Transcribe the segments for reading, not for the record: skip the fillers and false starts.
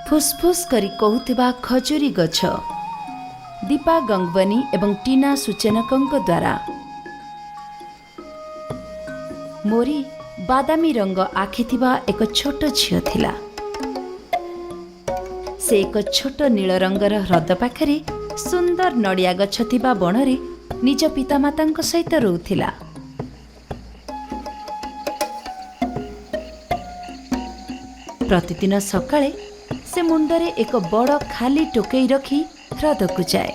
फुसफुस करी कहूथिबा खजुरी गछ दीपा गंगवनी एवं टीना सूचनकଙ୍କ द्वारा। मोरी बादामी रंग आखि थिबा एक छोट झियो थिला। से एक छोट नील रंगर ह्रद पाखरे सुंदर नड़िया गछ थिबा बणरे निज पितामाताଙ୍କ सहित रहुथिला। प्रतिदिन सकाळे से मुंडरे एक बड़ खाली टोकई रखी ह्रद को जाए।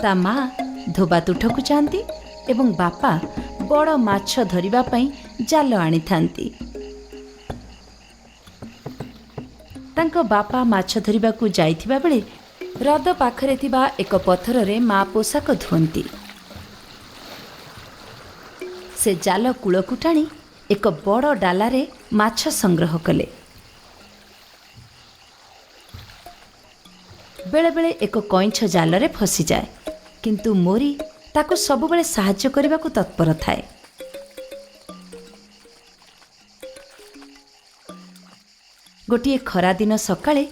ता माँ धोबा तुठक जाती एवं बापा बड़ माछ धरिबा पई जाल आनी थांती। तांको बापा माछ धरिबा को जाइथिबा बेले ह्रद पाखरे थिबा एक पत्थर रे माँ पोशाक धुअंती। से जाल कूलकु टाणी एक बड़ डालारे माछ संग्रह कले। बेले बेले एक कईंछ जालरे फसी जाए, किंतु मोरी ताको सबुबेले साहाय्य करने को तत्पर थाए। गोटिए खरा दिन सकाळे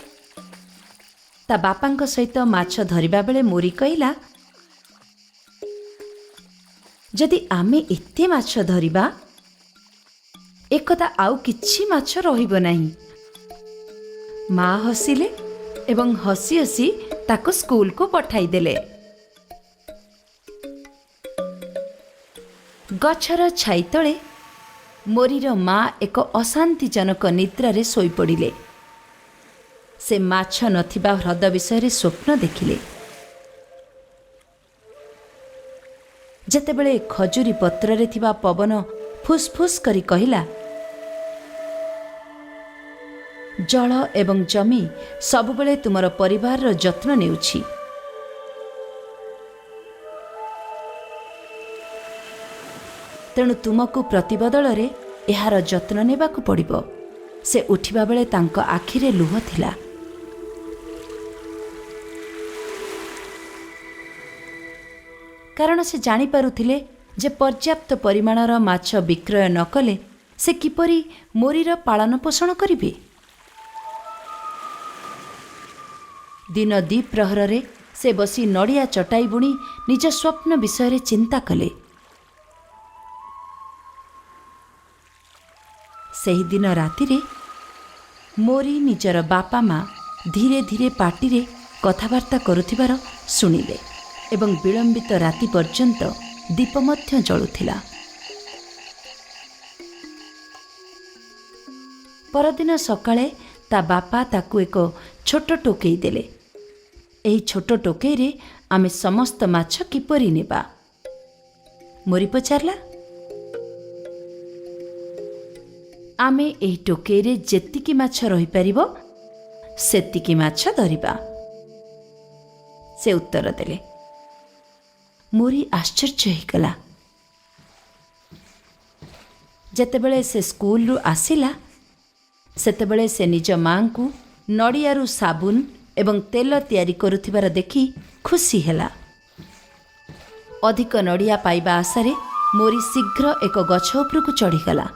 ता बापांक सहित माछ धरिबा बेले मोरी कहिला, जदि आमे एते माछ धरिबा एकदा आउ किछि माछ रहिबो नाही। माँ हसिले एवं हसी हसी ताको स्कूल को पठाई देले। गछर छाई तले मोरीर माँ एक अशांतिजनक निद्रारे सोई पड़िले। से माछ नथिबा ह्रद विषय स्वप्न देखिले। जेतेबेले खजुरी पत्ररे थिबा पवन फुसफुस करी कहिला, जल एवं जमी सबुबेले तुमर परिवार जत्न नेउछि। तेणु तुमको प्रतिबदल रे एहार जत्न नेबाकु पड़िबो। से उठिबा बेले तांको आखिरे लुह थिला। कारण से जानी पारुथिले जे पर्याप्त परिमाणर माछ विक्रय न कले से किपरि मोरीर पालन पोषण करिबे। दिन द्विप्रहर रे से बसी नड़िया चटाई बुणी निज स्वप्न विषय चिंता कले। सही दिन राति रे मोरी निजर बापा माँ धीरे धीरे पाटी रे कथाबार्ता करुथिबार सुनिले एवं विलंबित राति पर्यंत दीप मध्य जलुथिला। परदिन सकाळे ता बापा ताकू एक छोट टोकई देले। एही छोट टोकई रे आमे समस्त माछ किपरि नेबा? मोरी पचारला। आमे एही टोकई रे जेतिकी माछ रही परिबो सेतिकी माछ धरिबा, से उत्तर देले। मोरी आश्चर्य होइगला। जेतेबेले से स्कूल रु आसिला सेतेबेले से निज माँ को नड़ियारू साबुन एवं तेल तैयारी करुथिबार देखि खुशी हेला। अधिक नड़िया पाइबा आशारे मोरी शीघ्र एक गछ उपरकु चढ़ीगला।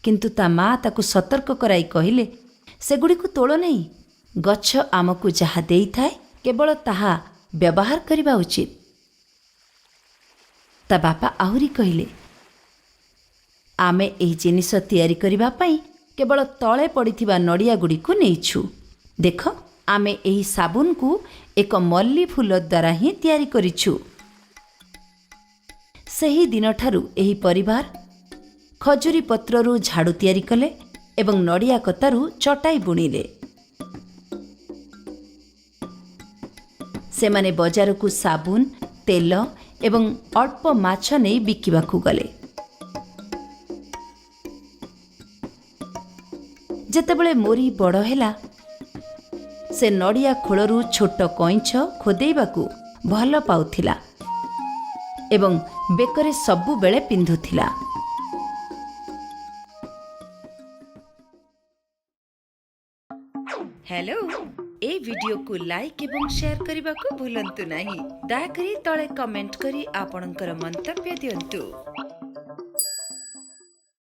किंतु ता माँ ताकू सतर्क कराई कहिले, सेगुड़िकु तोड़ नहीं। गछ आमको जहा देई थाए केवल ताहा व्यवहार करिबा उचित। ता बापा आहुरी कहिले, आमे एही जिनिस तैयारी करिबा पई केवल तळे पड़िथिबा नड़िया गुड़िकु नेइछु। देख, आमे एही साबुन को एक मल्ली फूल द्वारा ही तैयारी करिछु। सही दिन ठारू एही परिवार खजुरी पत्ररू झाड़ू तैयारी कले एवं नड़िया कतारू चटाई बुणिले। सेमाने बजार को साबुन तेल एवं अल्प माछ नहीं बिकिबाकू गले। जेतेबेले मोरी बड़ हेला से नड़िया खोलरू छोट कईंछ खोदेइबाकू भल पाउथिला एवं बेकरे सबु बेले पिंधुथिला। हेलो, ए वीडियो को लाइक एवं शेयर करने को भूलंतु नहीं। दयाकरी तले कमेंट करी आपणकर मंतव्य दियंतु।